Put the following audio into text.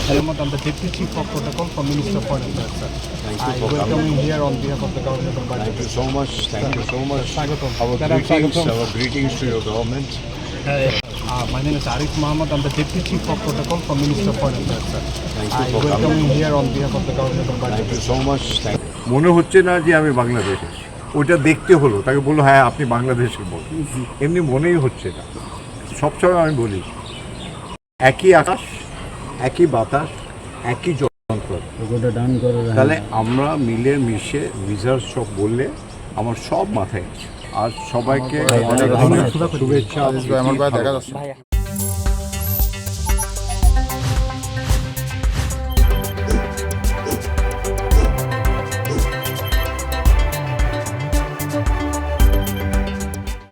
Salamat, I'm the Deputy Chief of Protocol from Ministry of Foreign Affairs, sir. Thank you I for welcome coming. you here on behalf of the government of Thank you Bangladesh. so much. Thank you so much. Swagatam. Our Madam, greetings, swagatam. our greetings to your government. My name is Arif Mohammed. I'm the Deputy Chief of Protocol from Ministry of Foreign Affairs, sir. Thank you I for welcome coming. you here on behalf of the government of Thank Bangladesh. you so much. Thank মনে হচ্ছে না যে আমি বাংলাদেশে, ওটা দেখতে হলো, তাকে বললো হ্যাঁ আপনি বাংলাদেশের বল, এমনি মনেই হচ্ছে না। সবসময় আমি বলি একই আকাশ, একই বাতাস, একই যন্ত্র, তাহলে আমরা মিলে মিশে ভিসার সব বললে আমার সব মাথায় আছে। আর সবাইকে অনেক অনেক শুভেচ্ছা।